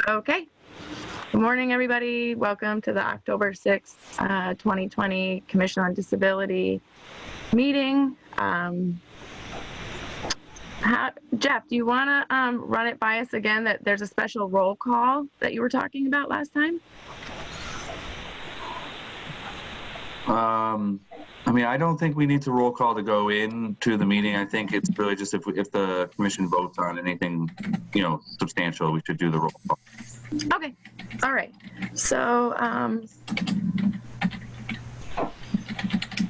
Okay. Good morning, everybody. Welcome to the October 6th, 2020 Commission on Disability meeting. Jeff, do you want to run it by us again that there's a special roll call that you were talking about last time? I mean, I don't think we need to roll call to go into the meeting. I think it's really just if the commission votes on anything, substantial, we should do the roll call. Okay. All right. So,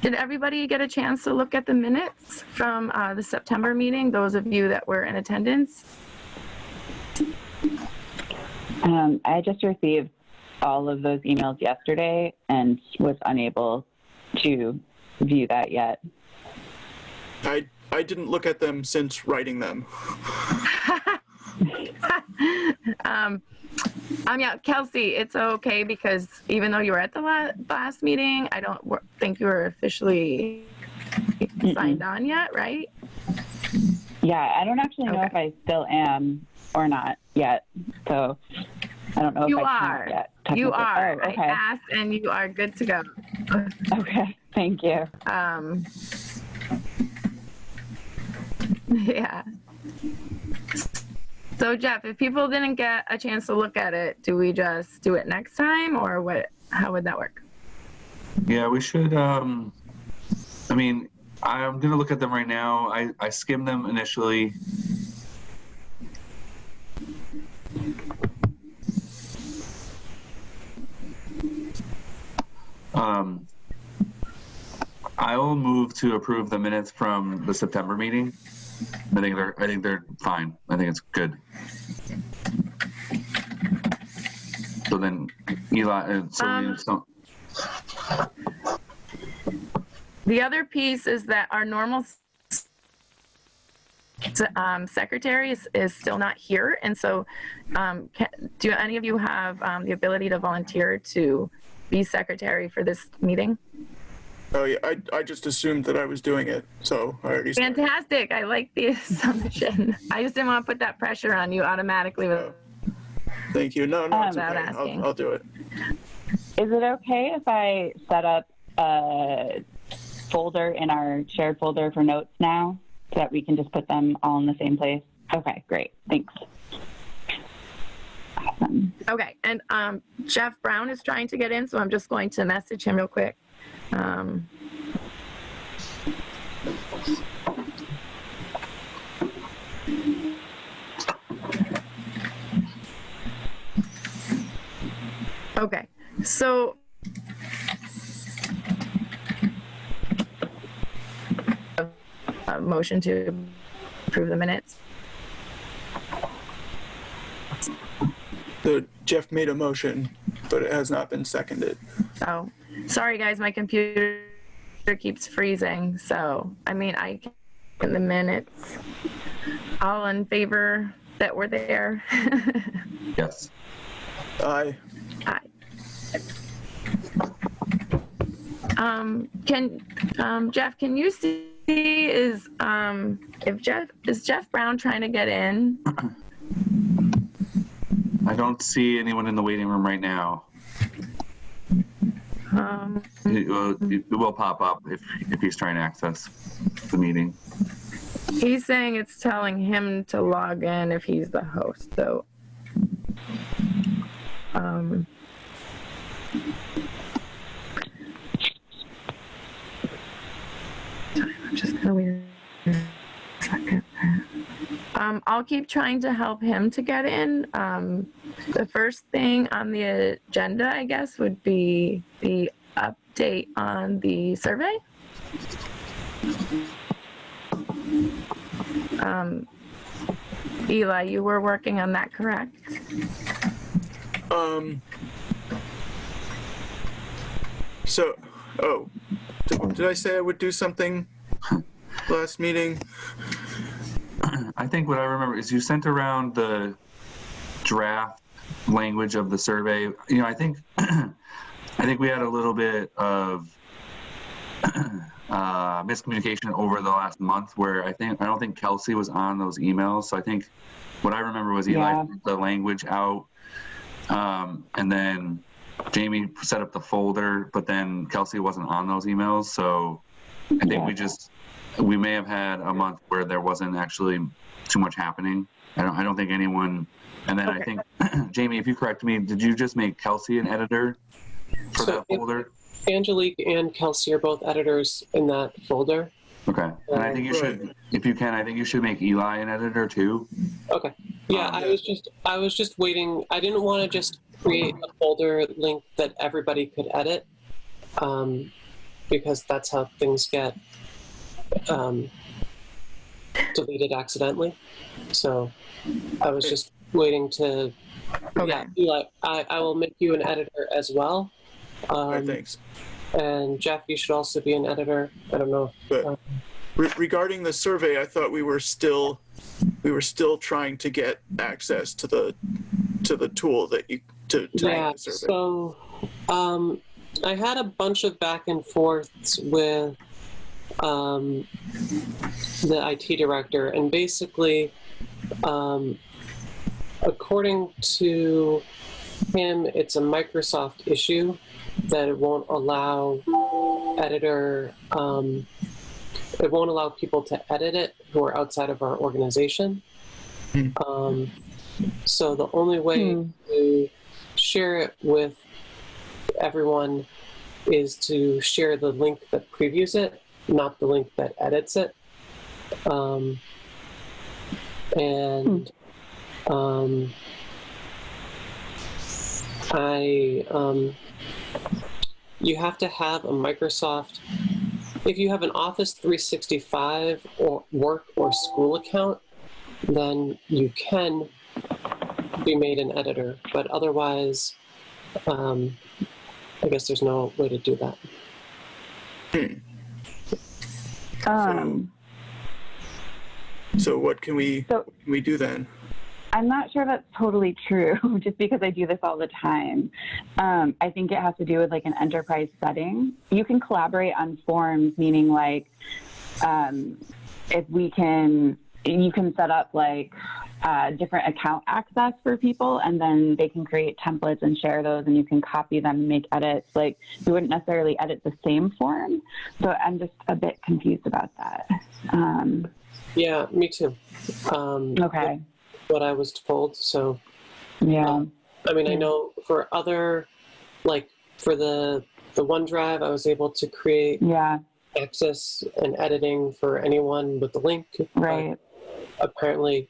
did everybody get a chance to look at the minutes from the September meeting, those of you that were in attendance? I just received all of those emails yesterday and was unable to view that yet. I didn't look at them since writing them. Yeah, Kelsey, it's okay because even though you were at the last meeting, I don't think you were officially signed on yet, right? Yeah, I don't actually know if I still am or not yet. So I don't know if I can yet. You are. Oh, okay. I asked and you are good to go. Okay, thank you. Yeah. So Jeff, if people didn't get a chance to look at it, do we just do it next time or what? How would that work? Yeah, we should, I mean, I'm going to look at them right now. I skimmed them initially. I will move to approve the minutes from the September meeting. I think they're fine. I think it's good. So then, Eli, the other piece is that our normal secretary is still not here, and so do any of you have the ability to volunteer to be secretary for this meeting? Oh yeah, I just assumed that I was doing it, so I already started. Fantastic. I like the assumption. I just didn't want to put that pressure on you automatically. Thank you. No, it's okay. I'll do it. Is it okay if I set up a folder in our shared folder for notes now so that we can just put them all in the same place? Okay, great. Thanks. Awesome. Okay, and Jeff Brown is trying to get in, so I'm just going to message him real quick. Okay, so a motion to approve the minutes. Jeff made a motion, but it has not been seconded. Oh, sorry guys, my computer keeps freezing. So, I mean, I can in the minutes. All in favor that were there? Yes. Aye. Aye. Jeff, can you see is Jeff Brown trying to get in? I don't see anyone in the waiting room right now. It will pop up if he's trying to access the meeting. He's saying it's telling him to log in if he's the host, so I'm just gonna wait a second. I'll keep trying to help him to get in. The first thing on the agenda, I guess, would be the update on the survey. Eli, you were working on that, correct? Did I say I would do something last meeting? I think what I remember is you sent around the draft language of the survey. I think we had a little bit of miscommunication over the last month where I don't think Kelsey was on those emails. So I think what I remember was Eli Yeah. put the language out, and then Jamie set up the folder, but then Kelsey wasn't on those emails. So I think we may have had a month where there wasn't actually too much happening. I don't think anyone, and then I think, Jamie, if you correct me, did you just make Kelsey an editor for that folder? Angelique and Kelsey are both editors in that folder. Okay, and I think you should, if you can, I think you should make Eli an editor too. Okay. Yeah, I was just waiting. I didn't want to just create a folder link that everybody could edit, because that's how things get deleted accidentally. So I was just waiting to. Yeah, Eli, I will make you an editor as well. All right, thanks. And Jeff, you should also be an editor. I don't know. But regarding the survey, I thought we were still trying to get access to the tool that you to make the survey. So I had a bunch of back and forths with the IT director, and basically, according to him, it's a Microsoft issue that it won't allow it won't allow people to edit it who are outside of our organization. So the only way to share it with everyone is to share the link that previews it, not the link that edits it. You have to have a Microsoft, if you have an Office 365 or work or school account, then you can be made an editor, but otherwise, I guess there's no way to do that. So what can we do then? I'm not sure that's totally true, just because I do this all the time. I think it has to do with like an enterprise setting. You can collaborate on forms, meaning like if you can set up like different account access for people, and then they can create templates and share those, and you can copy them and make edits. Like you wouldn't necessarily edit the same form. So I'm just a bit confused about that. Yeah, me too. Okay. What I was told. So, yeah. I mean, I know for other, like for the OneDrive, I was able to create access and editing for anyone with the link. Right. Apparently,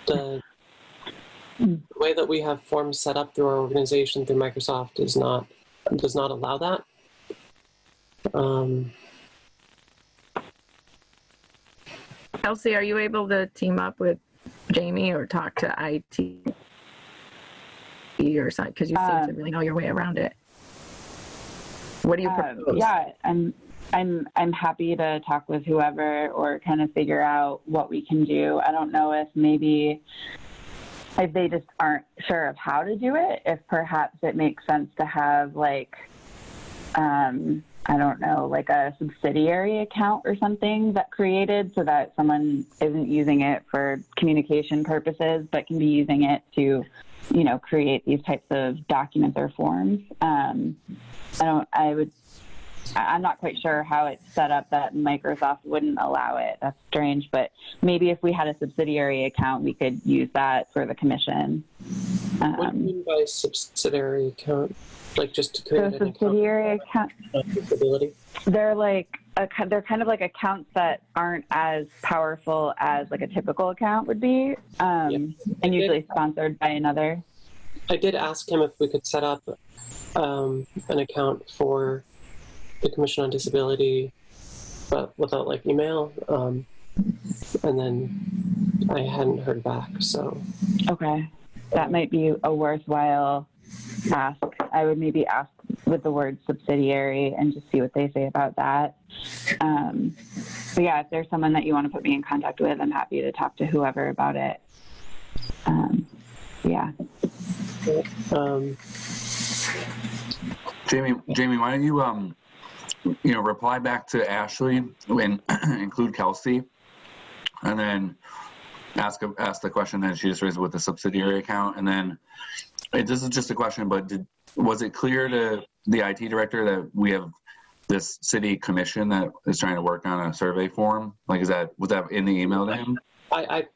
the way that we have forms set up through our organization through Microsoft does not allow that. Kelsey, are you able to team up with Jamie or talk to IT or something? Because you seem to really know your way around it. What do you propose? Yeah, I'm happy to talk with whoever or kind of figure out what we can do. I don't know if they just aren't sure of how to do it, if perhaps it makes sense to have like, I don't know, like a subsidiary account or something that created so that someone isn't using it for communication purposes, but can be using it to, create these types of documents or forms. I'm not quite sure how it's set up that Microsoft wouldn't allow it. That's strange, but maybe if we had a subsidiary account, we could use that for the commission. What do you mean by subsidiary account? Like just to create an subsidiary account? They're they're kind of like accounts that aren't as powerful as like a typical account would be, and usually sponsored by another. I did ask him if we could set up an account for the Commission on Disability, but without like email, and then I hadn't heard back. So okay, that might be a worthwhile ask. I would maybe ask with the word subsidiary and just see what they say about that. But yeah, if there's someone that you want to put me in contact with, I'm happy to talk to whoever about it. Yeah. Jamie, why don't you reply back to Ashley and include Kelsey, and then ask the question that she just raised with the subsidiary account, and then this is just a question, but was it clear to the IT director that we have this city commission that is trying to work on a survey form? Like, was that in the email to him? I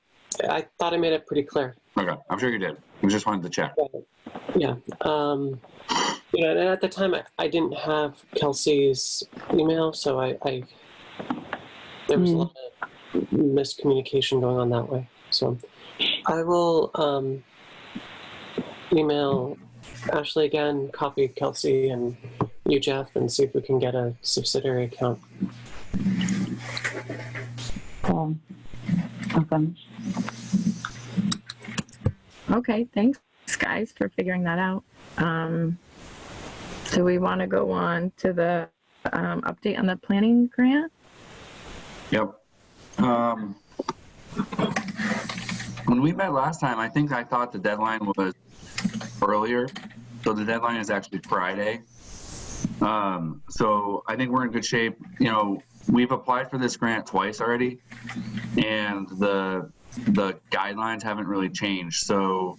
thought I made it pretty clear. Okay, I'm sure you did. We just wanted to check. Yeah. And at the time I didn't have Kelsey's email, so there was a lot of miscommunication going on that way. So I will email Ashley again, copy Kelsey and you, Jeff, and see if we can get a subsidiary account. Cool. Awesome. Okay, thanks guys for figuring that out. Do we want to go on to the update on the planning grant? Yep. When we met last time, I thought the deadline was earlier. So the deadline is actually Friday. So I think we're in good shape. You know, we've applied for this grant twice already, and the guidelines haven't really changed. So,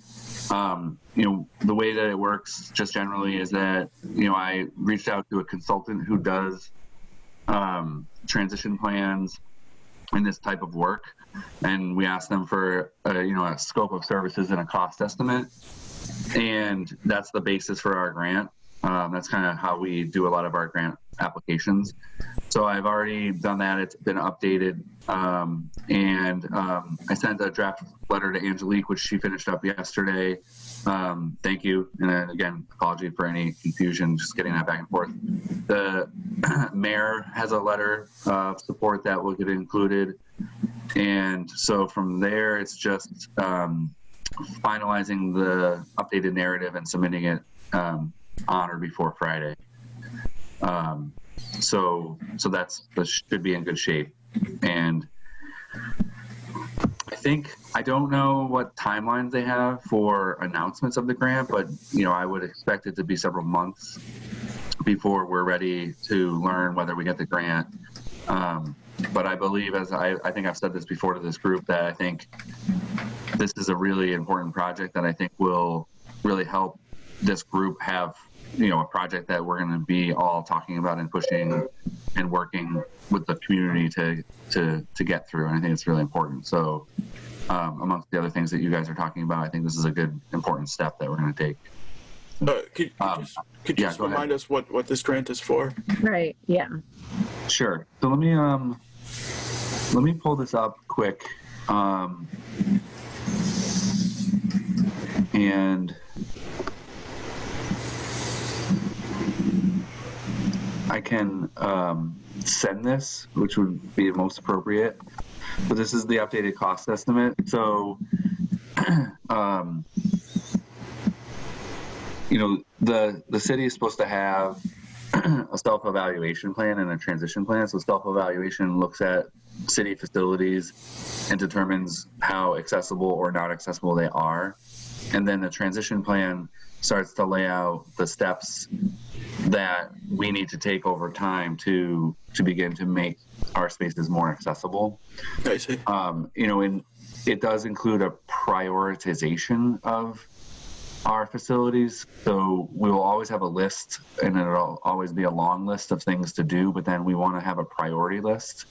you know, the way that it works just generally is that, you know, I reached out to a consultant who does transition plans and this type of work, and we asked them for a scope of services and a cost estimate, and that's the basis for our grant. That's kind of how we do a lot of our grant applications. So I've already done that. It's been updated. And I sent a draft letter to Angelique, which she finished up yesterday. Thank you. And then again, apology for any confusion, just getting that back and forth. The mayor has a letter of support that will get included. And so from there, it's just finalizing the updated narrative and submitting it on or before Friday. So that should be in good shape. And I don't know what timelines they have for announcements of the grant, but you know, I would expect it to be several months before we're ready to learn whether we get the grant. But I believe, as I think I've said this before to this group, that I think this is a really important project that I think will really help this group have, you know, a project that we're going to be all talking about and pushing and working with the community to get through. And I think it's really important. So amongst the other things that you guys are talking about, I think this is a good, important step that we're going to take. Could you just remind us what this grant is for? Right, yeah. Sure. So let me pull this up quick. And I can send this, which would be most appropriate. But this is the updated cost estimate. So, you know, the city is supposed to have a self-evaluation plan and a transition plan. So self-evaluation looks at city facilities and determines how accessible or not accessible they are. And then the transition plan starts to lay out the steps that we need to take over time to begin to make our spaces more accessible. I see. You know, and it does include a prioritization of our facilities. So we will always have a list, and it'll always be a long list of things to do, but then we want to have a priority list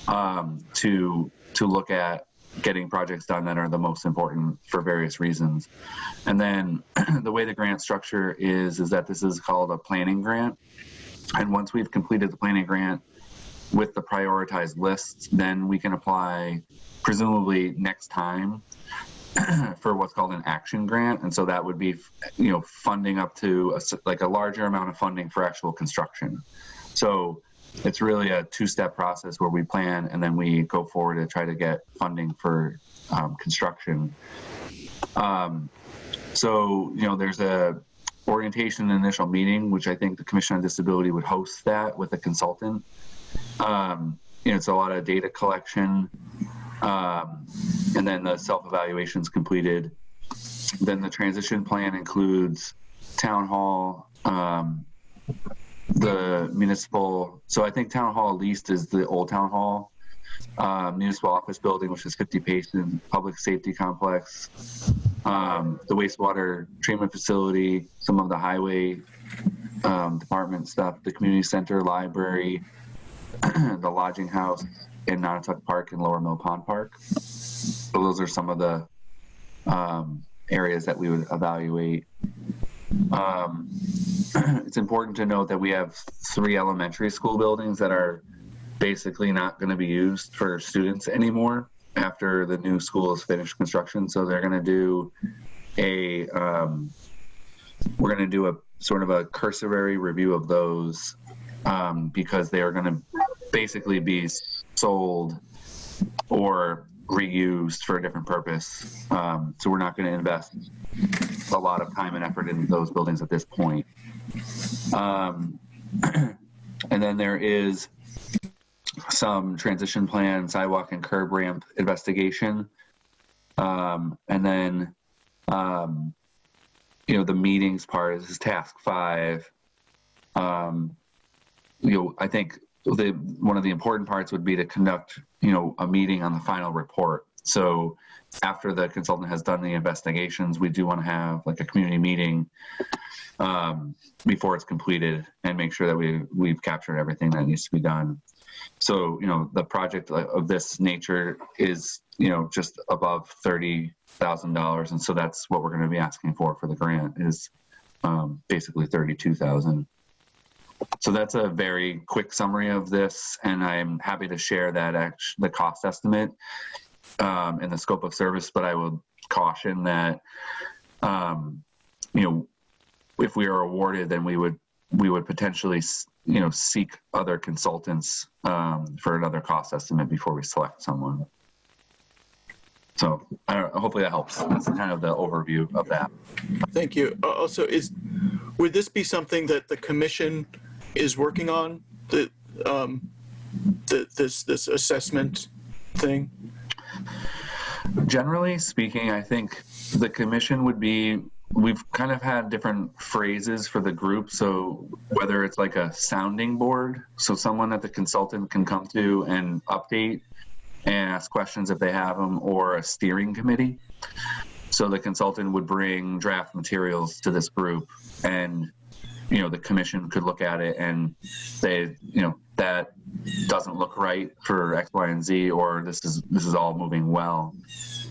to look at getting projects done that are the most important for various reasons. And then the way the grant structure is that this is called a planning grant. And once we've completed the planning grant with the prioritized lists, then we can apply presumably next time for what's called an action grant. And so that would be, you know, funding up to a larger amount of funding for actual construction. So it's really a two-step process where we plan and then we go forward to try to get funding for construction. So, you know, there's a orientation and initial meeting, which I think the Commission on Disability would host that with a consultant. You know, it's a lot of data collection, and then the self-evaluation is completed. Then the transition plan includes town hall, the municipal. So I think town hall least is the old town hall. municipal office building, which is 50 Payson, public safety complex, the wastewater treatment facility, some of the highway department stuff, the community center, library, the lodging house in Nonotuck Park and Lower Mill Pond Park. So those are some of the areas that we would evaluate. It's important to note that we have 3 elementary school buildings that are basically not going to be used for students anymore after the new school is finished construction. So they're going to do we're going to do a sort of a cursory review of those because they are going to basically be sold or reused for a different purpose. So we're not going to invest a lot of time and effort in those buildings at this point. And then there is some transition plan, sidewalk and curb ramp investigation. And then, the meetings part is task 5. I think one of the important parts would be to conduct, a meeting on the final report. So after the consultant has done the investigations, we do want to have like a community meeting before it's completed and make sure that we've captured everything that needs to be done. So, the project of this nature is, just above $30,000. And so that's what we're going to be asking for the grant is basically $32,000. So that's a very quick summary of this. And I'm happy to share that the cost estimate and the scope of service, but I will caution that, if we are awarded, then we would potentially, seek other consultants for another cost estimate before we select someone. So hopefully that helps. That's kind of the overview of that. Thank you. Also, would this be something that the commission is working on? This assessment thing? Generally speaking, I think the commission would be, we've kind of had different phrases for the group. So whether it's like a sounding board, so someone that the consultant can come to and update and ask questions if they have them, or a steering committee. So the consultant would bring draft materials to this group and, the commission could look at it and say, that doesn't look right for X, Y, and Z, or this is all moving well.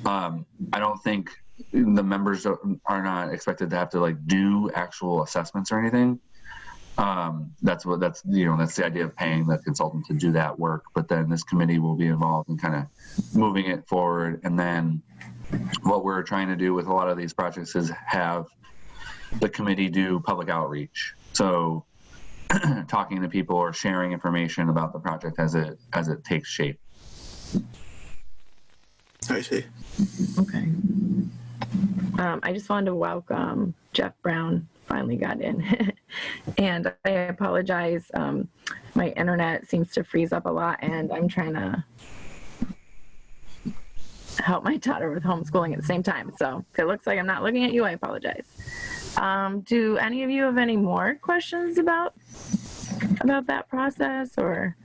I don't think the members are not expected to have to do actual assessments or anything. That's the idea of paying the consultant to do that work. But then this committee will be involved in kind of moving it forward. And then what we're trying to do with a lot of these projects is have the committee do public outreach. So talking to people or sharing information about the project as it takes shape. I see. Okay. I just wanted to welcome Jeff Brown. Finally got in. And I apologize. My internet seems to freeze up a lot, and I'm trying to help my daughter with homeschooling at the same time. So if it looks like I'm not looking at you, I apologize. Do any of you have any more questions about that process, or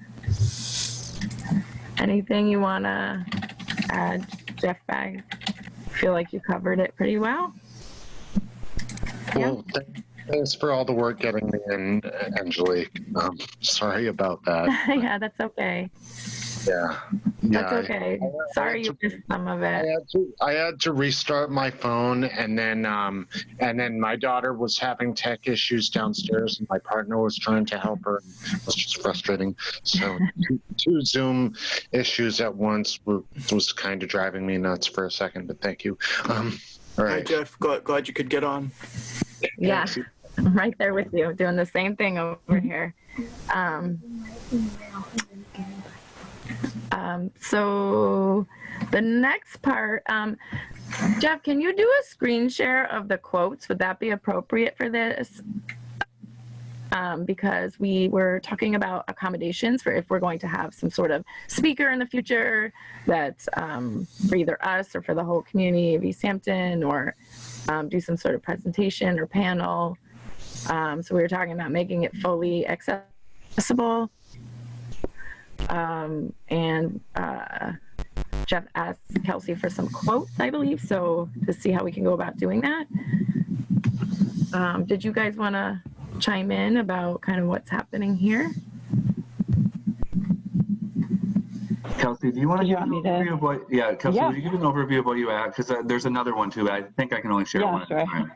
anything you want to add, Jeff? I feel like you covered it pretty well. Well, thanks for all the work getting me in, Angelique. Sorry about that. Yeah, that's okay. Yeah. That's okay. Sorry you missed some of it. I had to restart my phone, and then my daughter was having tech issues downstairs, and my partner was trying to help her. It was just frustrating. So 2 Zoom issues at once was kind of driving me nuts for a second, but thank you. All right. Hi, Jeff. Glad you could get on. Yeah, I'm right there with you, doing the same thing over here. So the next part, Jeff, can you do a screen share of the quotes? Would that be appropriate for this? Because we were talking about accommodations for if we're going to have some sort of speaker in the future that's for either us or for the whole community of Easthampton, or do some sort of presentation or panel. So we were talking about making it fully accessible. And Jeff asked Kelsey for some quotes, I believe, so to see how we can go about doing that. Did you guys want to chime in about kind of what's happening here? Kelsey, do you want to Did you give an want me to- overview of what? Yeah, Kelsey, Yeah. would you give an overview of what you asked? Because there's another one too. I think I can only share Yeah, one sure. at a time.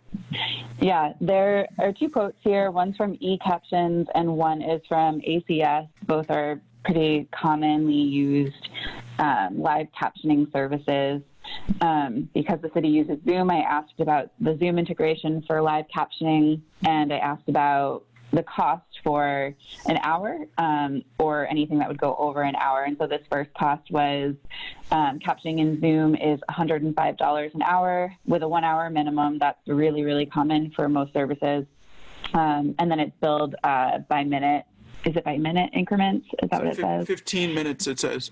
Yeah, there are two quotes here. One's from eCaptions and one is from ACS. Both are pretty commonly used live captioning services. Because the city uses Zoom, I asked about the Zoom integration for live captioning, and I asked about the cost for an hour or anything that would go over an hour. And so this first cost was captioning in Zoom is $105 an hour with a 1 hour minimum. That's really, really common for most services. And then it's billed by minute. Is it by minute increments? Is that what it says? 15 minutes, it says.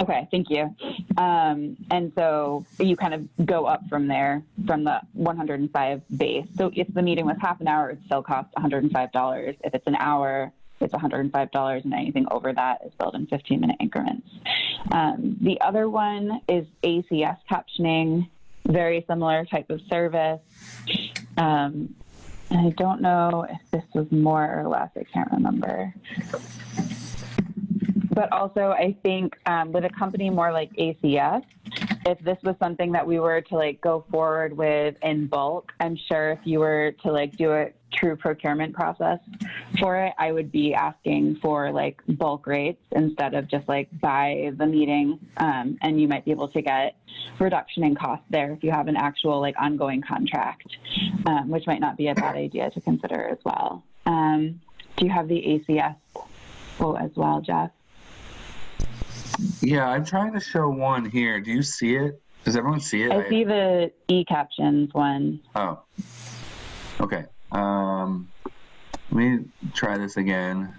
Okay, thank you. And so you kind of go up from there, from the 105 base. So if the meeting was half an hour, it still costs $105. If it's an hour, it's $105, and anything over that is billed in 15-minute increments. The other one is ACS captioning, very similar type of service. And I don't know if this was more or less, I can't remember. But also, I think with a company more like ACS, if this was something that we were to like go forward with in bulk, I'm sure if you were to like do a true procurement process for it, I would be asking for like bulk rates instead of just like by the meeting. And you might be able to get reduction in cost there if you have an actual like ongoing contract, which might not be a bad idea to consider as well. Do you have the ACS quote as well, Jeff? Yeah, I'm trying to show one here. Do you see it? Does everyone see it? I see the eCaptions one. Oh, okay. Let me try this again.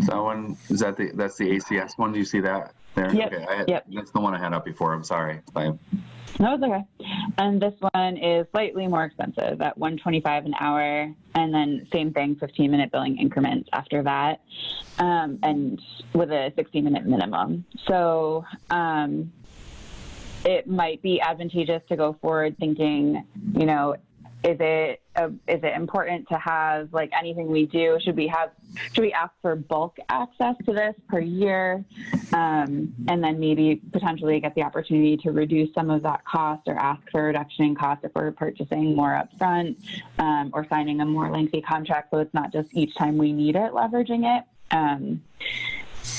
So one is that's the ACS one. Do you see that there? Yep. Okay, Yep. That's the one I had up before. I'm sorry. No, it's okay. And this one is slightly more expensive at $125 an hour, and then same thing, 15-minute billing increments after that, and with a 60-minute minimum. So it might be advantageous to go forward thinking, you know, is it important to have like anything we do? Should we ask for bulk access to this per year, and then maybe potentially get the opportunity to reduce some of that cost or ask for a reduction in cost if we're purchasing more upfront, or signing a more lengthy contract so it's not just each time we need it leveraging it.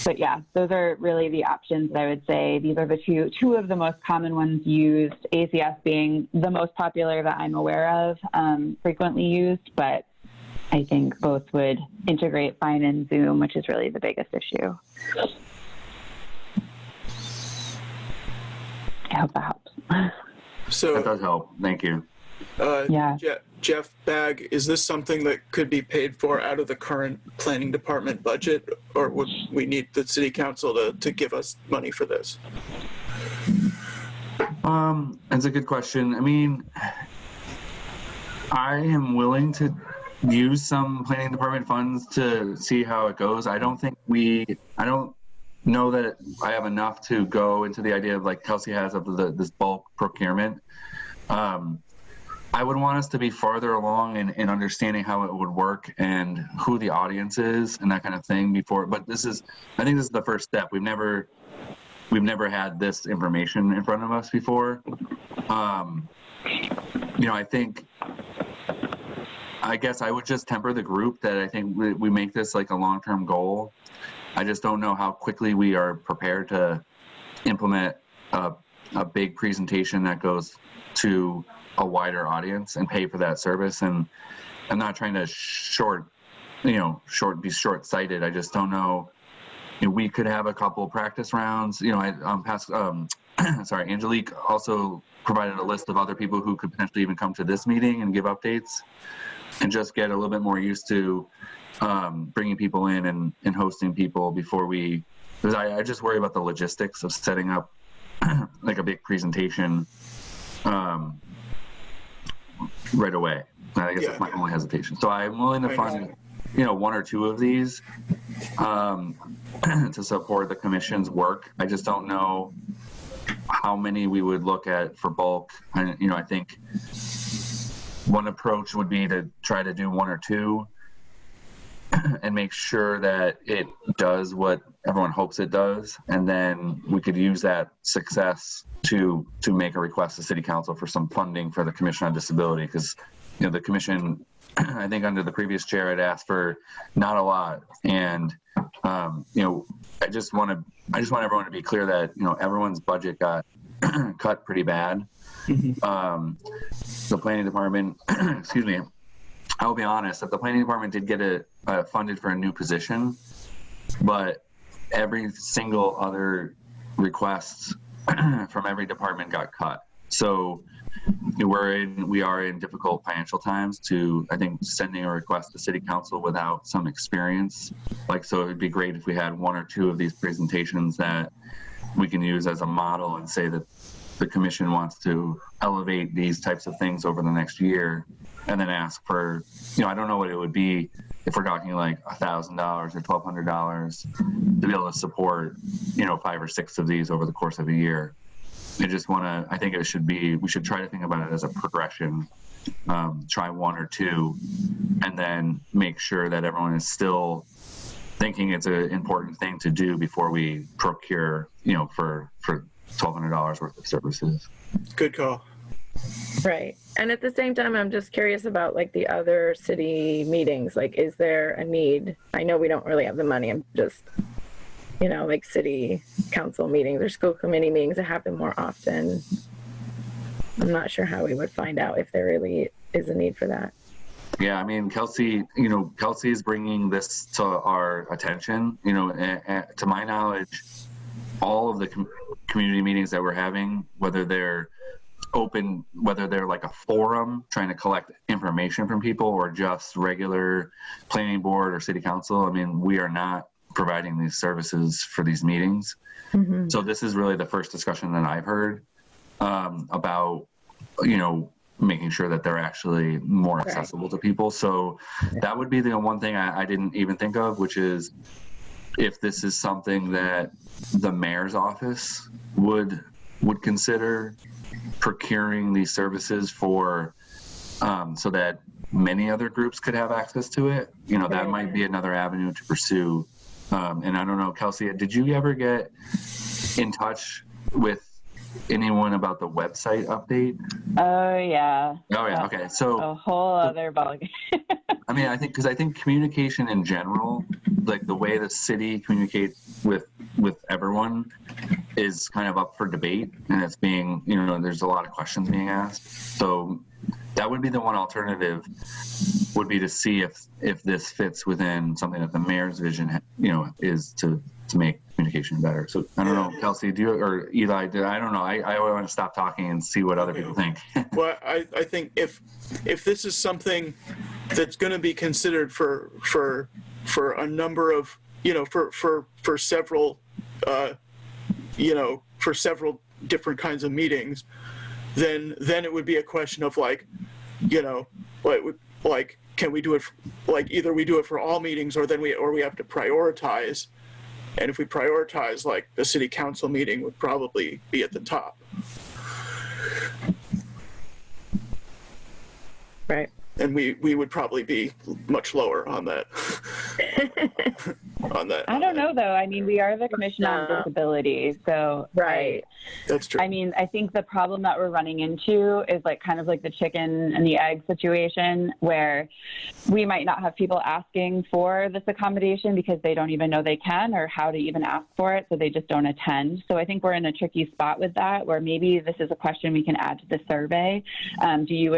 But yeah, those are really the options that I would say. These are the two of the most common ones used, ACS being the most popular that I'm aware of, frequently used, but I think both would integrate fine in Zoom, which is really the biggest issue. I hope that helps. So That does help. Thank you. Yeah. Jeff Bagg, is this something that could be paid for out of the current planning department budget, or would we need the city council to give us money for this? That's a good question. I mean, I am willing to use some planning department funds to see how it goes. I don't know that I have enough to go into the idea of like Kelsey has of this bulk procurement. I would want us to be farther along in understanding how it would work and who the audience is and that kind of thing before. But I think this is the first step. We've never had this information in front of us before. I guess I would just temper the group that I think we make this like a long-term goal. I just don't know how quickly we are prepared to implement a big presentation that goes to a wider audience and pay for that service. And I'm not trying to be short-sighted. I just don't know. We could have a couple practice rounds. Angelique also provided a list of other people who could potentially even come to this meeting and give updates and just get a little bit more used to bringing people in and hosting people before because I just worry about the logistics of setting up like a big presentation right away. I guess that's my only hesitation. So I'm willing to fund, one or two of these to support the commission's work. I just don't know how many we would look at for bulk. And, I think one approach would be to try to do one or two and make sure that it does what everyone hopes it does. And then we could use that success to make a request to City Council for some funding for the Commission on Disability. Because, the commission, I think under the previous chair, had asked for not a lot. And, I just want everyone to be clear that, everyone's budget got cut pretty bad. The planning department, excuse me, I'll be honest, that the planning department did get funded for a new position, but every single other request from every department got cut. So we are in difficult financial times to, I think, sending a request to City Council without some experience. So it would be great if we had one or two of these presentations that we can use as a model and say that the commission wants to elevate these types of things over the next year, and then ask for, I don't know what it would be if we're talking like $1,000 or $1,200 to be able to support, 5 or 6 of these over the course of a year. I think we should try to think about it as a progression, try one or two, and then make sure that everyone is still thinking it's an important thing to do before we procure, for $1,200 worth of services. Good call. Right. And at the same time, I'm just curious about the other city meetings. Is there a need? I know we don't really have the money. I'm just, city council meetings or school committee meetings that happen more often. I'm not sure how we would find out if there really is a need for that. Yeah, I mean, Kelsey is bringing this to our attention. To my knowledge, all of the community meetings that we're having, whether they're open, whether they're like a forum trying to collect information from people or just regular planning board or city council, I mean, we are not providing these services for these meetings. Mm-hmm. So this is really the first discussion that I've heard about, making sure that they're actually more accessible to people. So that would be the one thing I didn't even think of, which is if this is something that the mayor's office would consider procuring these services for, so that many other groups could have access to it. That might be another avenue to pursue. And I don't know, Kelsey, did you ever get in touch with anyone about the website update? Oh yeah. Okay. So a whole other ballgame. I mean, I think communication in general, the way the city communicates with everyone, is kind of up for debate, and it's being, there's a lot of questions being asked. So that would be the one alternative, would be to see if this fits within something that the mayor's vision, is to make communication better. So I don't know, Kelsey, do you, or Eli, I don't know. I want to stop talking and see what other people think. Well, I think if this is something that's going to be considered for a number of, for several, for several different kinds of meetings, then it would be a question of can we do it, either we do it for all meetings, or we have to prioritize. And if we prioritize, the city council meeting would probably be at the top. Right. And we would probably be much lower on that. I don't know, though. I mean, we are the Commission on Disability, so right. That's true. I mean, I think the problem that we're running into is kind of like the chicken and the egg situation, where we might not have people asking for this accommodation because they don't even know they can or how to even ask for it, so they just don't attend. So I think we're in a tricky spot with that, where maybe this is a question we can add to the survey. Do you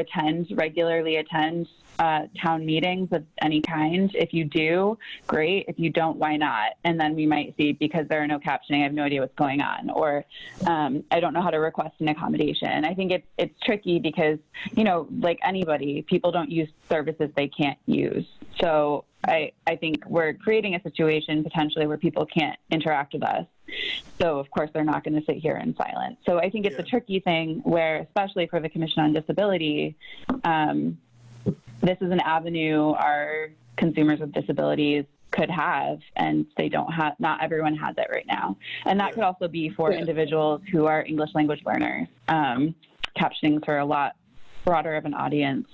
regularly attend town meetings of any kind? If you do, great. If you don't, why not? And then we might see, because there are no captioning, I have no idea what's going on, or I don't know how to request an accommodation. I think it's tricky because, you know, like anybody, people don't use services they can't use. So I think we're creating a situation potentially where people can't interact with us. So, of course, they're not going to sit here in silence. So I think it's a tricky thing where, especially for the Commission on Disability, this is an avenue our consumers with disabilities could have, and they don't have, not everyone has it right now. And that could also be for individuals who are English language learners, captioning for a lot broader of an audience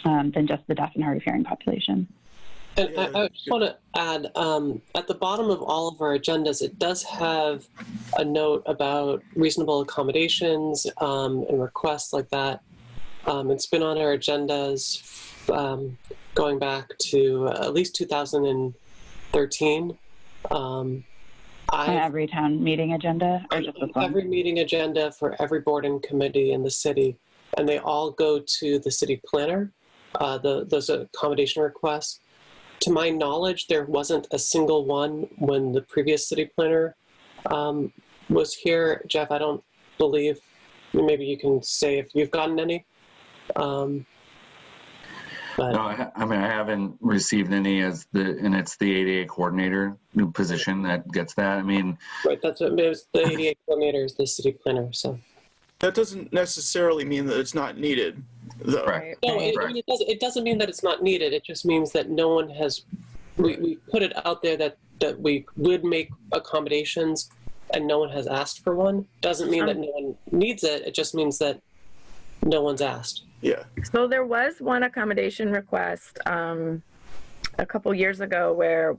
than just the deaf and hard of hearing population. And I just want to add, at the bottom of all of our agendas, it does have a note about reasonable accommodations and requests like that. It's been on our agendas going back to at least 2013. On every town meeting agenda, or just this one? Every meeting agenda for every board and committee in the city, and they all go to the city planner, those accommodation requests. To my knowledge, there wasn't a single one when the previous city planner was here. Jeff, I don't believe, maybe you can say if you've gotten any. No, I mean, I haven't received any and it's the ADA coordinator new position that gets that. I mean, right, that's what it was. The ADA coordinator is the city planner, so. That doesn't necessarily mean that it's not needed, though. Right. No, it doesn't mean that it's not needed. It just means that no one has, we put it out there that we would make accommodations and no one has asked for one. Doesn't mean that no one needs it. It just means that no one's asked. Yeah. So there was one accommodation request a couple years ago where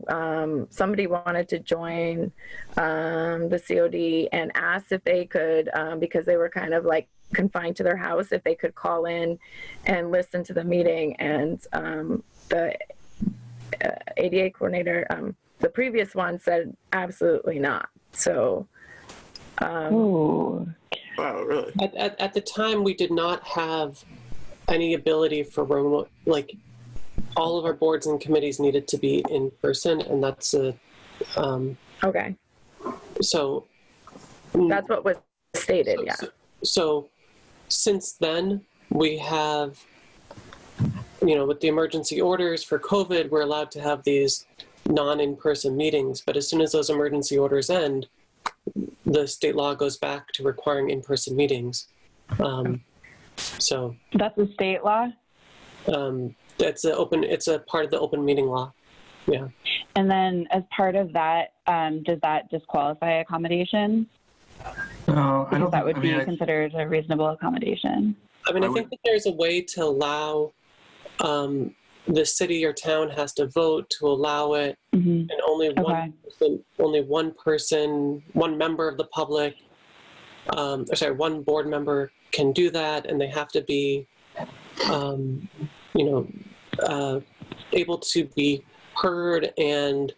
somebody wanted to join the COD and asked if they could, because they were kind of like confined to their house, if they could call in and listen to the meeting. And the ADA coordinator, the previous one, said absolutely not. So. Ooh. Wow, really? At the time, we did not have any ability for remote, like all of our boards and committees needed to be in person, and that's a okay. So that's what was stated. So since then, we have, you know, with the emergency orders for COVID, we're allowed to have these non-in-person meetings. But as soon as those emergency orders end, the state law goes back to requiring in-person meetings. So that's a state law. It's a part of the open meeting law. Yeah. And then as part of that, does that disqualify accommodations? No, I don't. That would be considered a reasonable accommodation. I mean, I think that there's a way to allow, the city or town has to vote to allow it, and only one person, one member of the public, one board member can do that, and they have to be, able to be heard and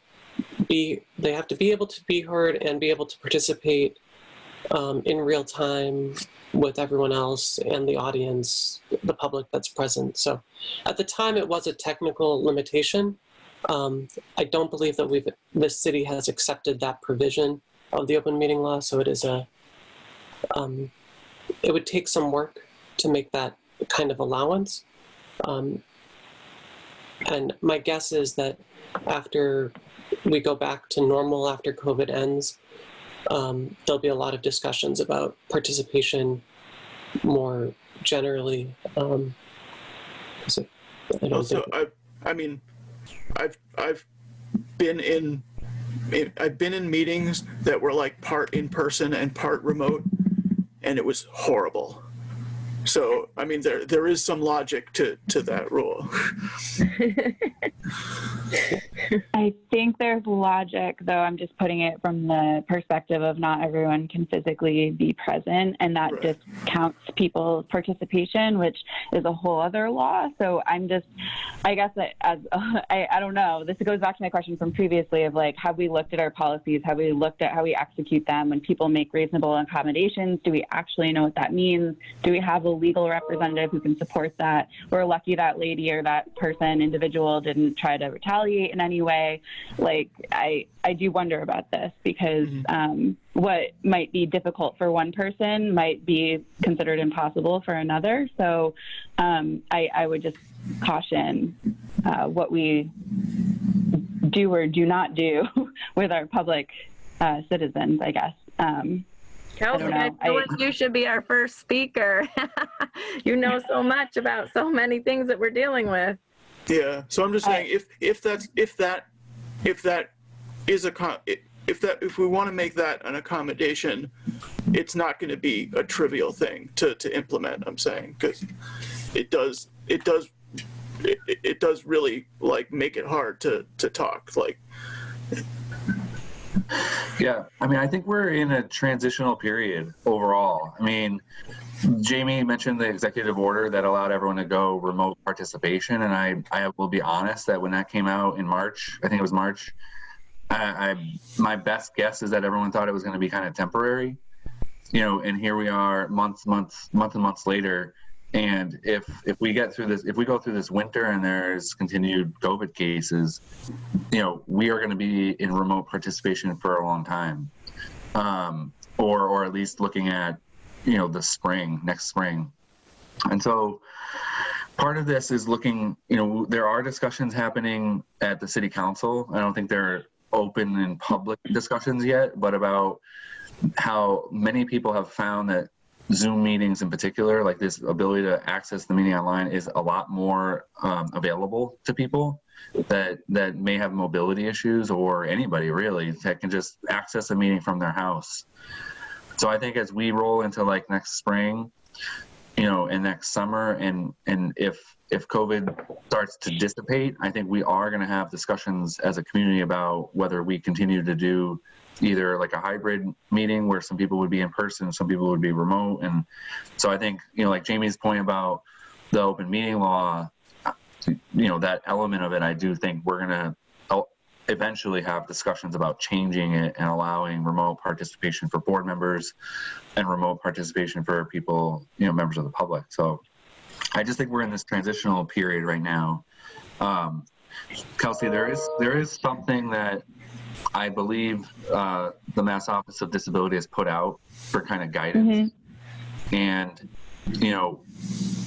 they have to be able to be heard and be able to participate in real time with everyone else and the audience, the public that's present. So at the time it was a technical limitation. I don't believe that this city has accepted that provision of the open meeting law. So it is it would take some work to make that kind of allowance. And my guess is that after we go back to normal, after COVID ends, there'll be a lot of discussions about participation more generally. I've been in meetings that were like part in person and part remote, and it was horrible. So, I mean, there is some logic to that rule. I think there's logic, though I'm just putting it from the perspective of not everyone can physically be present, and that discounts people's participation, which is a whole other law. So I guess that I don't know. This goes back to my question from previously of like, have we looked at our policies? Have we looked at how we execute them? When people make reasonable accommodations, do we actually know what that means? Do we have a actual legal representative who can support that. We're lucky that lady or that person, individual, didn't try to retaliate in any way. Like, I do wonder about this because what might be difficult for one person might be considered impossible for another. So I would just caution what we do or do not do with our public citizens, I guess. Kelsey, I feel like you should be our first speaker. You know so much about so many things that we're dealing with. Yeah. So I'm just saying, if we want to make that an accommodation, it's not going to be a trivial thing to implement. I'm saying, because it does really like make it hard to talk. Like, yeah, I mean, I think we're in a transitional period overall. I mean, Jamie mentioned the executive order that allowed everyone to go remote participation, and I will be honest that when that came out in March, I think it was March, my best guess is that everyone thought it was going to be kind of temporary, and here we are months and months later. And if we go through this winter and there's continued COVID cases, we are going to be in remote participation for a long time, or at least looking at, the next spring. And so part of this is looking, there are discussions happening at the city council. I don't think they're open and public discussions yet, but about how many people have found that Zoom meetings in particular, like this ability to access the meeting online, is a lot more available to people that may have mobility issues, or anybody really that can just access a meeting from their house. So I think as we roll into like next spring, and next summer, and if COVID starts to dissipate, I think we are going to have discussions as a community about whether we continue to do either like a hybrid meeting where some people would be in person, some people would be remote. And so I think, like Jamie's point about the open meeting law, that element of it, I do think we're going to eventually have discussions about changing it and allowing remote participation for board members and remote participation for people, members of the public. So I just think we're in this transitional period right now. Kelsey, there is something that I believe the Mass Office of Disability has put out for kind of guidance. And,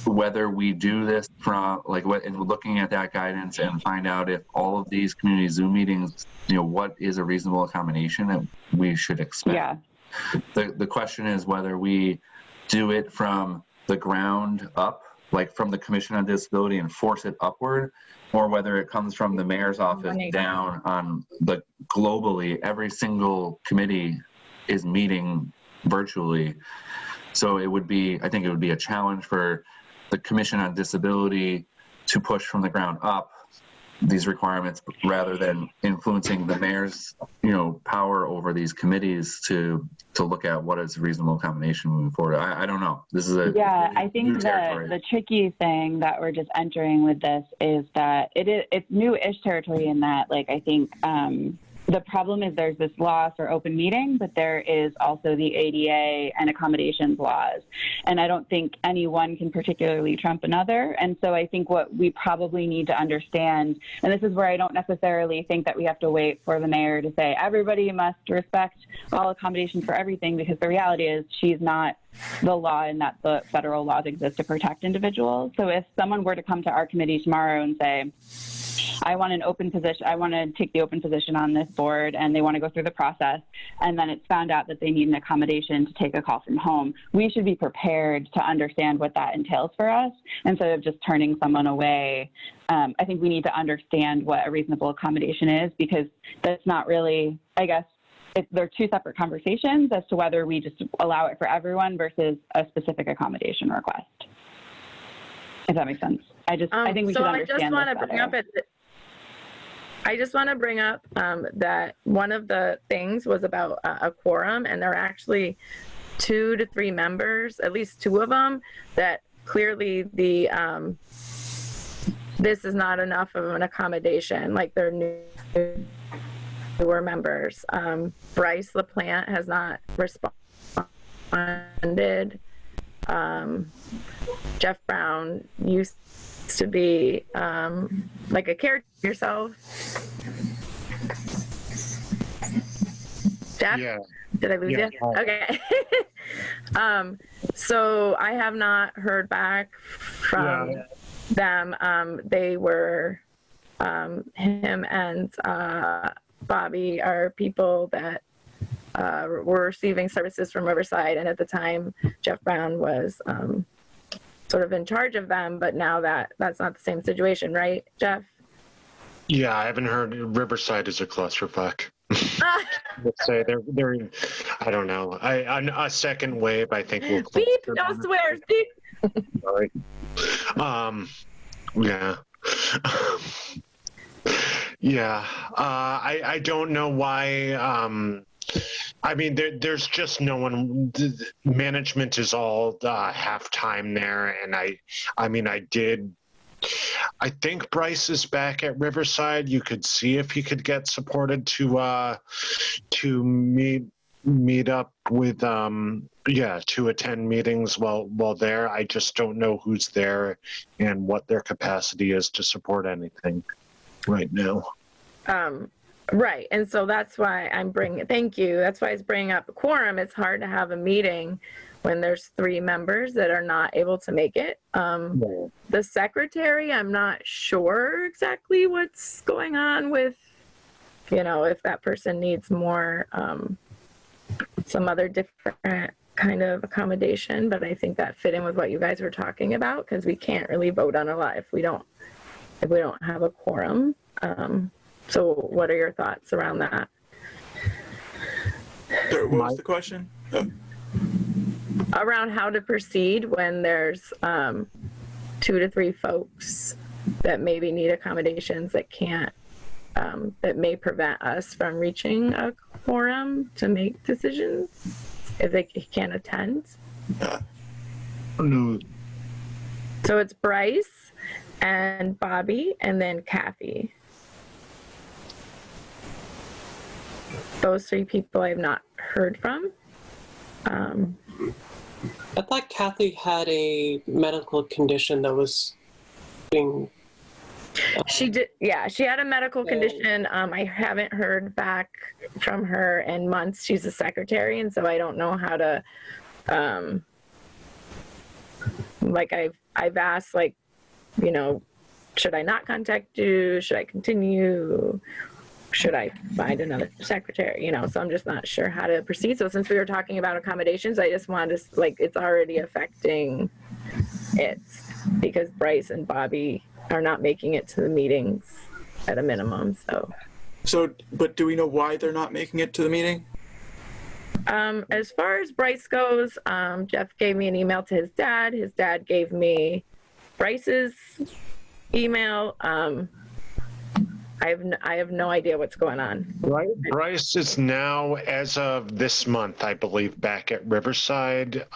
whether we do this from and looking at that guidance and find out if all of these community Zoom meetings, what is a reasonable accommodation that we should expect. Yeah. The question is whether we do it from the ground up, like from the Commission on Disability, and force it upward, or whether it comes from the mayor's office down on the globally. Every single committee is meeting virtually. So I think it would be a challenge for the Commission on Disability to push from the ground up these requirements rather than influencing the mayor's, power over these committees to look at what is a reasonable accommodation moving forward. I don't know. This is I think the tricky thing that we're just entering with this is that it's new-ish territory in that, I think the problem is there's this law for open meeting, but there is also the ADA and accommodations laws. And I don't think any one can particularly trump another. And so I think what we probably need to understand, and this is where I don't necessarily think that we have to wait for the mayor to say, everybody must respect all accommodations for everything, because the reality is she's not the law, and that the federal laws exist to protect individuals. So if someone were to come to our committee tomorrow and say, I want an open position, I want to take the open position on this board, and they want to go through the process, and then it's found out that they need an accommodation to take a call from home, we should be prepared to understand what that entails for us instead of just turning someone away. I think we need to understand what a reasonable accommodation is, because that's not really, I guess, they're two separate conversations as to whether we just allow it for everyone versus a specific accommodation request. If that makes sense. I think we should understand I just want to bring up that one of the things was about a quorum, and there are actually 2 to 3 members, at least 2 of them, that clearly this is not enough of an accommodation. Like, they're newer members. Bryce LaPlante has not responded. Jeff Brown used to be like a character yourself. Jeff? Yeah. Did I lose Yeah. you? Okay. So I have not heard back from them. They were, him and Bobby are people that were receiving services from Riverside. And at the time, Jeff Brown was sort of in charge of them. But now that's not the same situation, right, Jeff? Yeah, I haven't heard. Riverside is a clusterfuck. Let's say they're I don't know. A second wave, I think will. Beep, no swears, beep. Sorry. Yeah. Yeah. I don't know why. I mean, there's just no one. Management is all half-time there, and I think Bryce is back at Riverside. You could see if he could get supported to meet up with to attend meetings while there. I just don't know who's there and what their capacity is to support anything right now. Right, and so that's why thank you. That's why I was bringing up a quorum. It's hard to have a meeting when there's 3 members that are not able to make it. The secretary, I'm not sure exactly what's going on with, if that person needs more, some other different kind of accommodation, but I think that fit in with what you guys were talking about, because we can't really vote on a lot if we don't have a quorum. So what are your thoughts around that? What was the question? Around how to proceed when there's 2 to 3 folks that maybe need accommodations that can't, that may prevent us from reaching a quorum to make decisions if they can't attend. No. So it's Bryce and Bobby and then Kathy. Those 3 people I have not heard from. I thought Kathy had a medical condition that was being. She did, yeah. She had a medical condition. I haven't heard back from her in months. She's a secretary, and so I don't know how to. I've asked, should I not contact you? Should I continue? Should I find another secretary? So I'm just not sure how to proceed. So since we were talking about accommodations, I just wanted to, it's already affecting it because Bryce and Bobby are not making it to the meetings at a minimum. So, but do we know why they're not making it to the meeting? As far as Bryce goes, Jeff gave me an email to his dad. His dad gave me Bryce's email. I have no idea what's going on. Right. Bryce is now, as of this month, I believe, back at Riverside.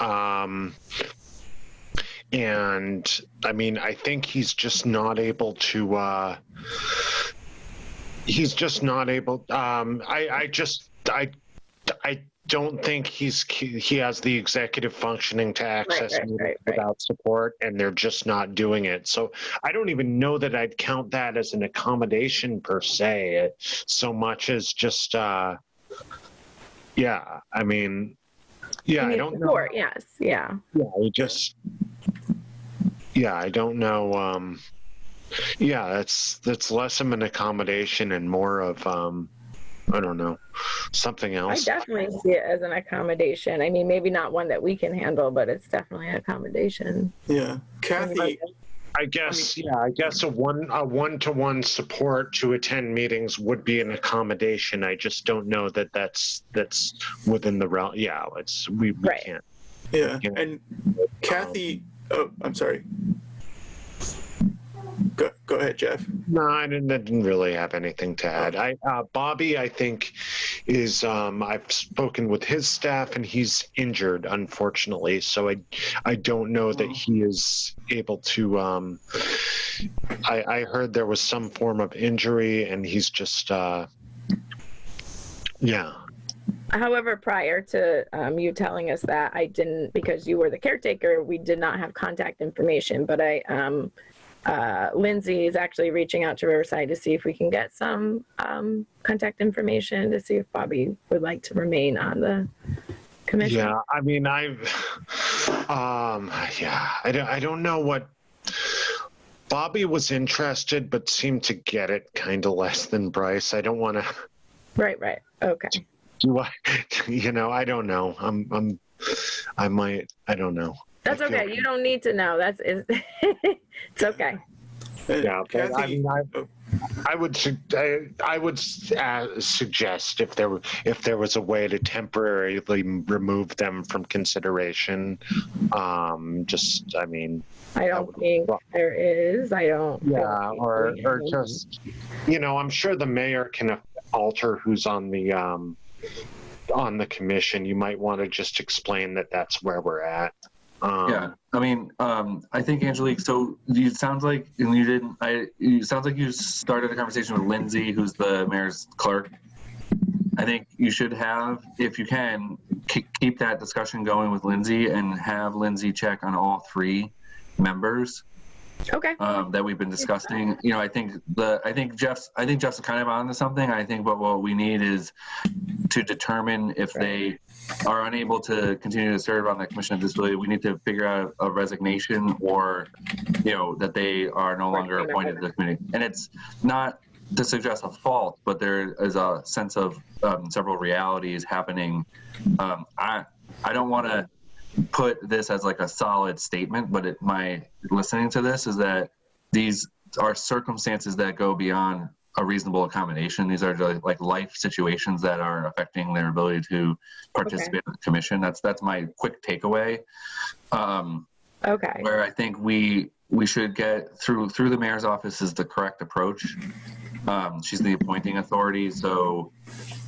And I mean, I think he's just not able to. I don't think he has the executive functioning to access meetings without support, and they're just not doing it. So I don't even know that I'd count that as an accommodation per se, so much as just, I mean, I don't support, know. Yes, yeah. I don't know. That's less of an accommodation and more of, I don't know, something else. I definitely see it as an accommodation. I mean, maybe not one that we can handle, but it's definitely an accommodation. Yeah, Kathy. I guess a one-to-one support to attend meetings would be an accommodation. I just don't know that that's within the realm. Yeah, we can't. Yeah, and Kathy. Oh, I'm sorry. Go ahead, Jeff. No, I didn't really have anything to add. Bobby, I think, is I've spoken with his staff, and he's injured, unfortunately. So I don't know that he is able to. I heard there was some form of injury, and he's just. However, prior to you telling us that, I didn't, because you were the caretaker, we did not have contact information, but Lindsay is actually reaching out to Riverside to see if we can get some contact information to see if Bobby would like to remain on the commission. Yeah, I mean, I don't know what. Bobby was interested, but seemed to get it kind of less than Bryce. I don't want to. Right. Okay. Do I? I don't know. I might. I don't know. That's okay. You don't need to know. It's okay. Yeah, but Kathy, I would suggest if there was a way to temporarily remove them from consideration. I don't think there is. I don't. Yeah, or just, I'm sure the mayor can alter who's on the commission. You might want to just explain that that's where we're at. Yeah, I mean, I think Angelique. So it sounds like, and you didn't. It sounds like you started a conversation with Lindsay, who's the mayor's clerk. I think you should have, if you can, keep that discussion going with Lindsay and have Lindsay check on all 3 members. Okay. That we've been discussing. I think Jeff's kind of onto something. I think what we need is to determine if they are unable to continue to serve on the Commission of Disability. We need to figure out a resignation, or that they are no longer appointed to the committee. And it's not to suggest a fault, but there is a sense of several realities happening. I don't want to put this as like a solid statement, but my listening to this is that these are circumstances that go beyond a reasonable accommodation. These are like life situations that are affecting their ability to participate in the commission. That's my quick takeaway. Where I think we should get through the mayor's office is the correct approach. She's the appointing authority, so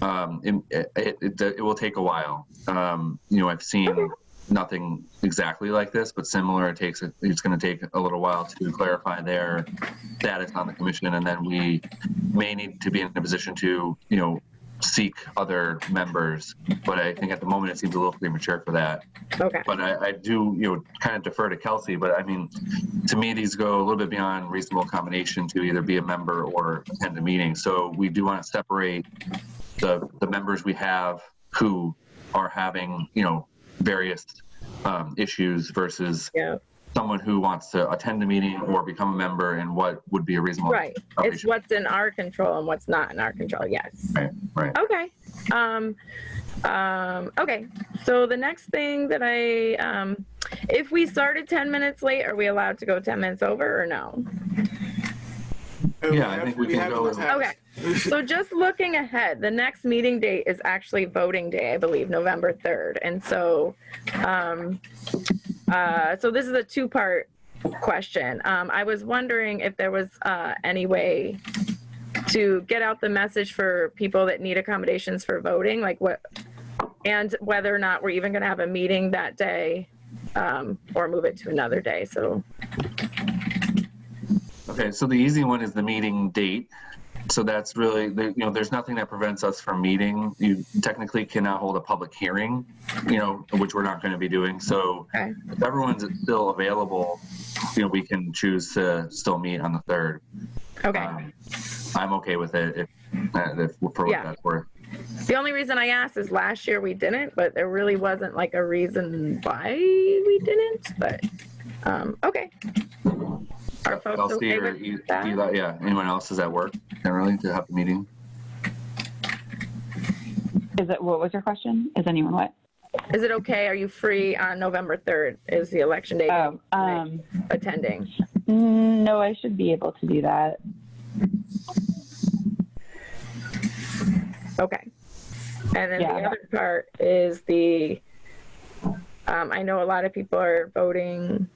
it will take a while. I've seen nothing exactly like this, but similar. It's going to take a little while to clarify their status on the commission, and then we may need to be in a position to seek other members. But I think at the moment it seems a little premature for that. Okay. But I do kind of defer to Kelsey. But I mean, to me, these go a little bit beyond reasonable accommodation to either be a member or attend a meeting. So we do want to separate the members we have who are having various issues versus someone who wants to attend a meeting or become a member, and what would be a reasonable. Right. It's what's in our control and what's not in our control. Yes. Right. Okay. Okay. So the next thing that if we started 10 minutes late, are we allowed to go 10 minutes over or no? Yeah, I think we can go. Okay. So just looking ahead, the next meeting date is actually voting day, I believe, November 3rd. And so, so this is a 2-part question. I was wondering if there was any way to get out the message for people that need accommodations for voting, and whether or not we're even going to have a meeting that day, or move it to another day. So. Okay, so the easy one is the meeting date. So that's really, there's nothing that prevents us from meeting. You technically cannot hold a public hearing, which we're not going to be doing. So if everyone's still available, we can choose to still meet on the 3rd. Okay. I'm okay with it if for what that's worth. The only reason I asked is last year we didn't, but there really wasn't like a reason why we didn't. But okay. Are folks Kelsey okay or with that? Eli, anyone else does that work generally to have the meeting? What was your question? Is anyone what? Is it okay? Are you free on November 3rd? Is the election day? Attending? No, I should be able to do that. Okay. And then the other part is I know a lot of people are voting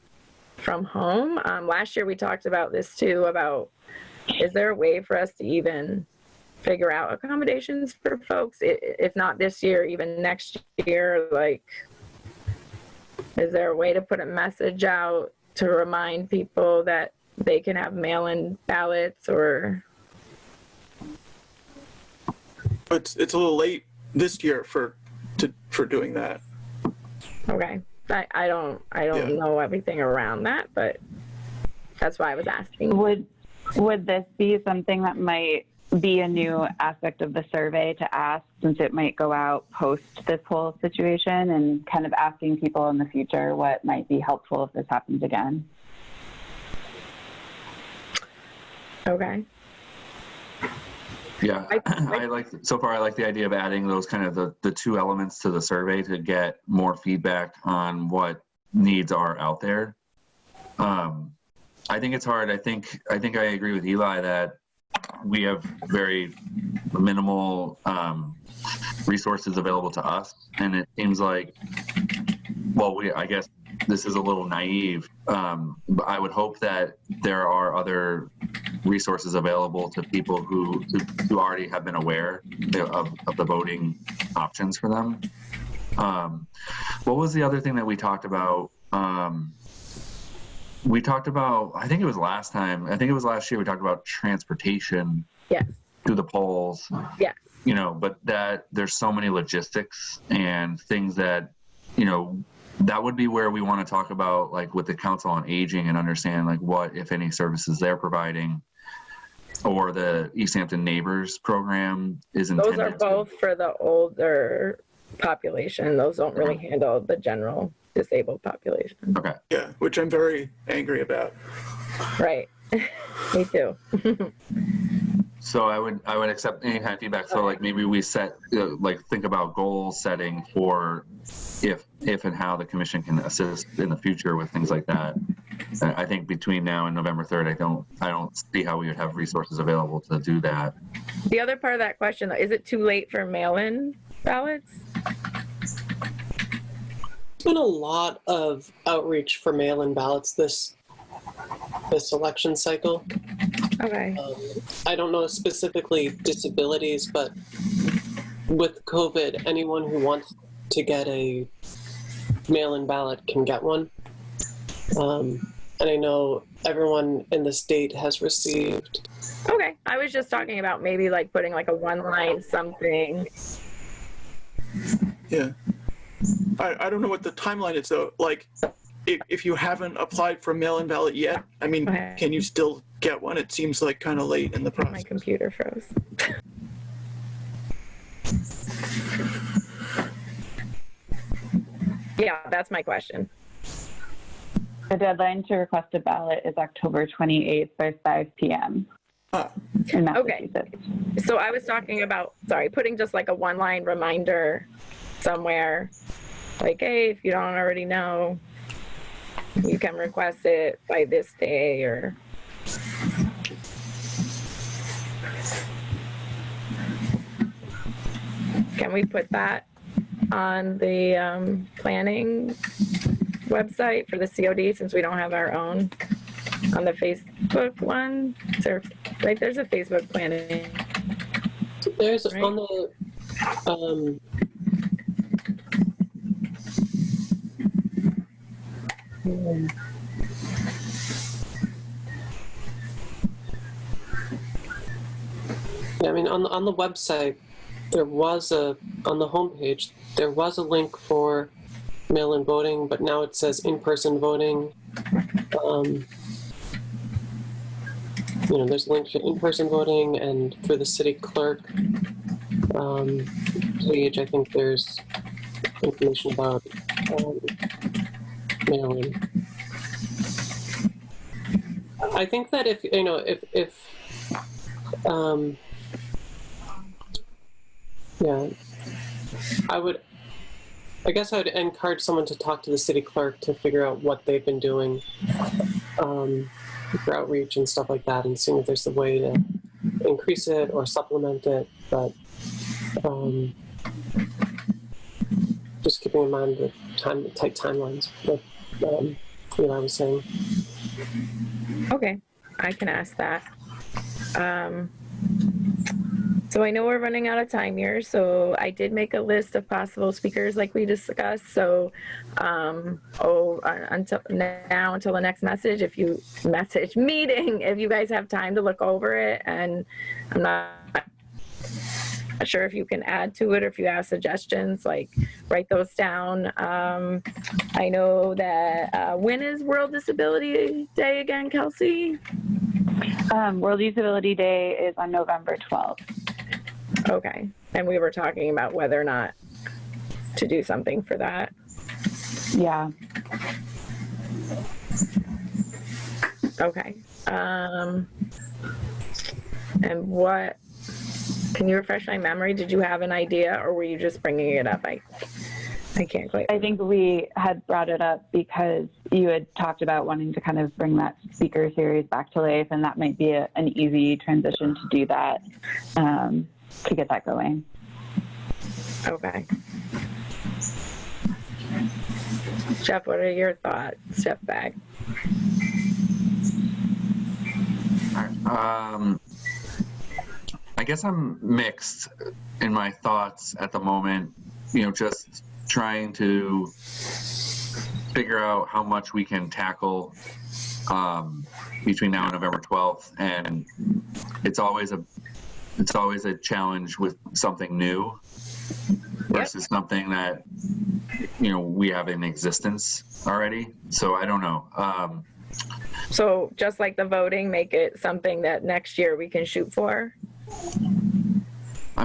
from home. Last year we talked about this too, about is there a way for us to even figure out accommodations for folks, if not this year, even next year? Like, is there a way to put a message out to remind people that they can have mail-in ballots? Or It's a little late this year for for doing that. Okay. I don't Yeah. know everything around that, but that's why I was asking. Would this be something that might be a new aspect of the survey to ask, since it might go out post this whole situation, and kind of asking people in the future what might be helpful if this happens again? Okay. Yeah, I like, so far I like the idea of adding those kind of the two elements to the survey to get more feedback on what needs are out there. I think it's hard. I think I agree with Eli that we have very minimal resources available to us, and it seems like, well, I guess this is a little naive, but I would hope that there are other resources available to people who already have been aware of the voting options for them. What was the other thing that we talked about? We talked about, I think it was last year, we talked about transportation Yes. to the polls. Yes. You know, but that there's so many logistics and things that, you know, that would be where we want to talk about, like with the Council on Aging, and understand like what, if any, services they're providing, or the Easthampton Neighbors program is intended. Those are both for the older population. Those don't really handle the general disabled population. Okay. Yeah, which I'm very angry about. Right. Me too. So I would accept any kind of feedback. So like maybe we set, like think about goal setting for if and how the commission can assist in the future with things like that. I think between now and November 3rd, I don't see how we would have resources available to do that. The other part of that question, is it too late for mail-in ballots? There's been a lot of outreach for mail-in ballots this election cycle. Okay. I don't know specifically disabilities, but with COVID, anyone who wants to get a mail-in ballot can get one. And I know everyone in the state has received. Okay. I was just talking about maybe like putting like a one-line something. Yeah. I don't know what the timeline is though. Like, if you haven't applied for a mail-in ballot yet, I mean, Okay. can you still get one? It seems like kind of late in the My process. computer froze. Yeah, that's my question. The deadline to request a ballot is October 28th by 5 p.m. in Massachusetts. So I was talking about, putting just like a one-line reminder somewhere, like, hey, if you don't already know, you can request it by this day, or. Can we put that on the planning website for the COD, since we don't have our own, on the Facebook one? There's a Facebook planning. There's right? on the yeah, I mean, on the website, there was on the homepage, there was a link for mail-in voting, but now it says in-person voting. You know, there's a link for in-person voting, and for the city clerk page, I think there's information about mail-in. I think that if, you know, yeah, I guess I would encourage someone to talk to the city clerk to figure out what they've been doing for outreach and stuff like that, and seeing if there's a way to increase it or supplement it. But just keeping in mind the tight timelines, like I was saying. Okay, I can ask that. So I know we're running out of time here, so I did make a list of possible speakers like we discussed. So until the next meeting, if you guys have time to look over it, and I'm not not sure if you can add to it or if you have suggestions, like write those down. I know that when is World Disability Day again, Kelsey? World Disability Day is on November 12th. Okay. And we were talking about whether or not to do something for that. Yeah. Okay. And what, can you refresh my memory? Did you have an idea or were you just bringing it up? I can't quite. I think we had brought it up because you had talked about wanting to kind of bring that speaker series back to life, and that might be an easy transition to do that, to get that going. Okay. Jeff, what are your thoughts? Step back. I guess I'm mixed in my thoughts at the moment, just trying to figure out how much we can tackle between now and November 12th. And it's always a challenge with something new versus something that, we have in existence already. So I don't know. So just like the voting, make it something that next year we can shoot for? And I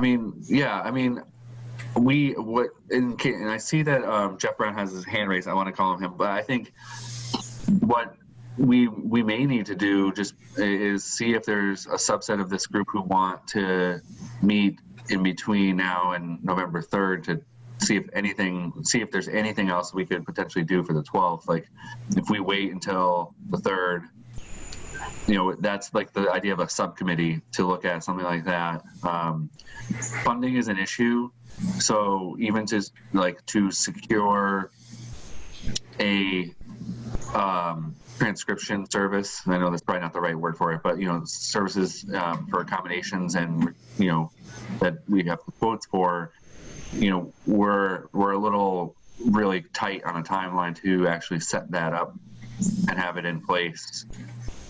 see that Jeff Brown has his hand raised. I want to call him, but I think what we may need to do just is see if there's a subset of this group who want to meet in between now and November 3rd to see if there's anything else we could potentially do for the 12th. Like if we wait until the 3rd, that's like the idea of a subcommittee to look at something like that. Funding is an issue. So even to secure a transcription service, I know that's probably not the right word for it, but services for accommodations and that we have the quotes for, we're a little really tight on a timeline to actually set that up and have it in place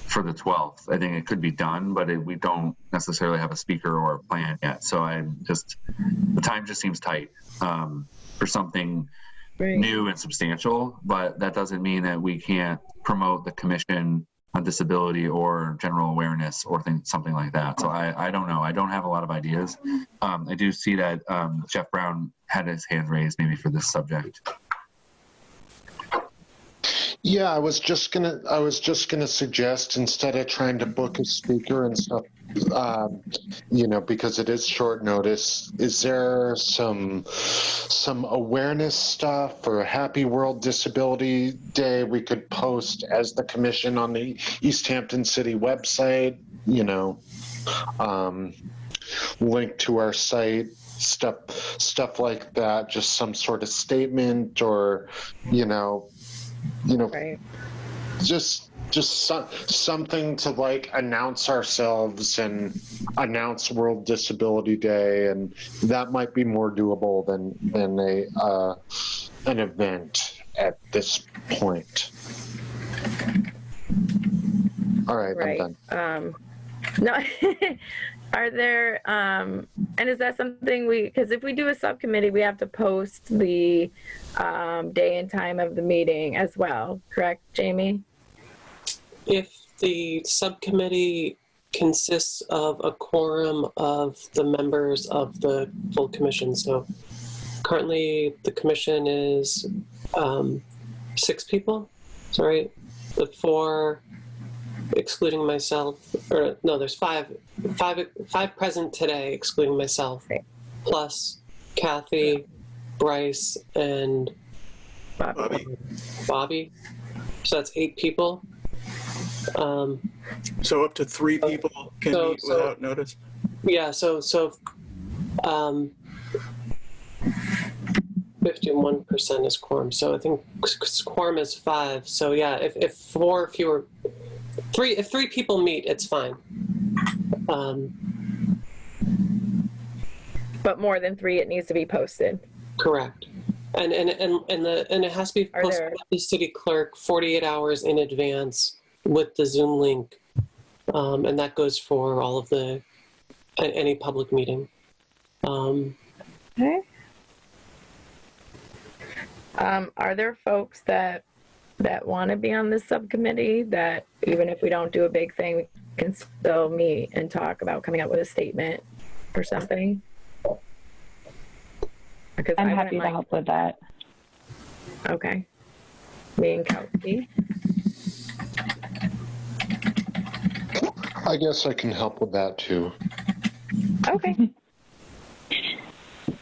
for the 12th. I think it could be done, but we don't necessarily have a speaker or a plan yet. So the time just seems tight for something new and substantial, but that doesn't mean that we can't promote the Commission on Disability or general awareness or something like that. So I don't know. I don't have a lot of ideas. I do see that Jeff Brown had his hand raised maybe for this subject. Yeah, I was just gonna suggest, instead of trying to book a speaker and stuff, because it is short notice, is there some awareness stuff or Happy World Disability Day we could post as the Commission on the Easthampton City website, link to our site, stuff like that, just some sort of statement or, Right. just something to announce ourselves and announce World Disability Day, and that might be more doable than an event at this point. All right, Right. I'm done. No. Are there, and is that something because if we do a subcommittee, we have to post the day and time of the meeting as well, correct, Jamie? If the subcommittee consists of a quorum of the members of the full commission, so currently the commission is 6 people, sorry, the 4 excluding myself, or no, there's five present today, excluding myself, plus Kathy, Bryce, and Bobby. So that's 8 people. So up to 3 people can meet without notice? Yeah, so 51% is quorum. So I think quorum is 5. So yeah, if 3 people meet, it's fine. But more than 3, it needs to be posted. Correct. And it has to be posted by the city clerk 48 hours in advance with the Zoom link, and that goes for all of any public meeting. Okay. Are there folks that want to be on this subcommittee that even if we don't do a big thing, we can still meet and talk about coming up with a statement or something? Because I'm happy to help with that. Okay. Me and Kelsey. I guess I can help with that too. Okay.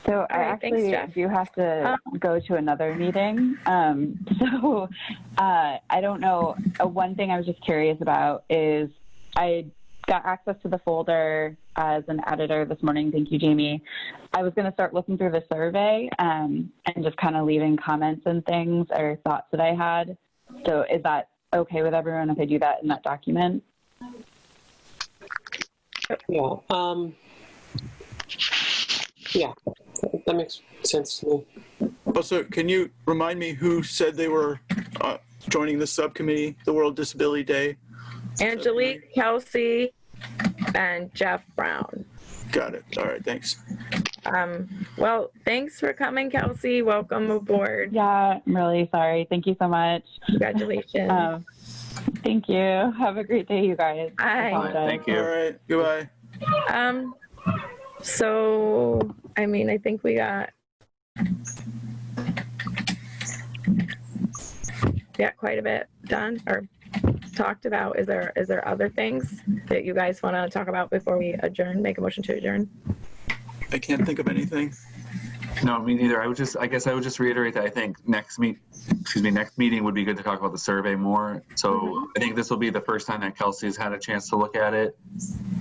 So I right, actually thanks, do have to go to another meeting. So I don't know. One thing I was just curious about is I got access to the folder as an editor this morning. Thank you, Jamie. I was going to start looking through the survey and just kind of leaving comments and things or thoughts that I had. So is that okay with everyone if I do that in that document? Yeah. Yeah, that makes sense to me. Also, can you remind me who said they were joining the subcommittee, the World Disability Day? Angelique, Kelsey, and Jeff Brown. Got it. All right, thanks. Well, thanks for coming, Kelsey. Welcome aboard. Yeah, I'm really sorry. Thank you so much. Congratulations. Thank you. Have a great day, you guys. Bye. Thank you. All right, goodbye. So, I mean, I think we got quite a bit done or talked about. Is there other things that you guys want to talk about before we adjourn? Make a motion to adjourn. I can't think of anything. No, me neither. I guess I would just reiterate that I think next meeting would be good to talk about the survey more. So I think this will be the first time that Kelsey's had a chance to look at it.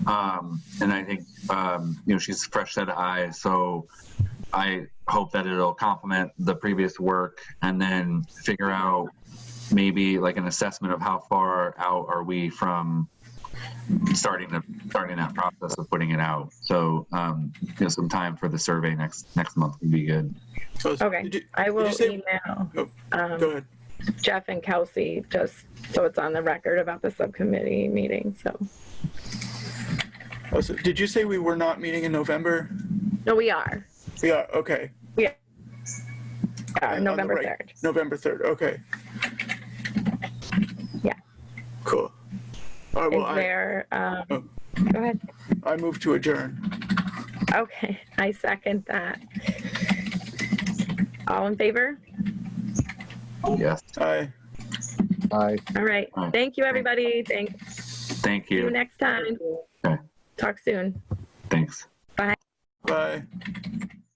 And I think, she's a fresh set of eyes. So I hope that it'll complement the previous work and then figure out maybe like an assessment of how far out are we from starting that process of putting it out. So some time for the survey next month would be good. Okay. I will email go ahead. Jeff and Kelsey just so it's on the record about the subcommittee meeting. So Also, did you say we were not meeting in November? no, we are. Yeah, okay. Yeah. On the November right. 3rd. November 3rd, okay. Yeah. Cool. All right, well, Is there, go ahead. I move to adjourn. Okay, I second that. All in favor? Yes. Aye. Bye. All right. All right. Thank you, everybody. Thank See you you. next time. Okay. Talk soon. Thanks. Bye.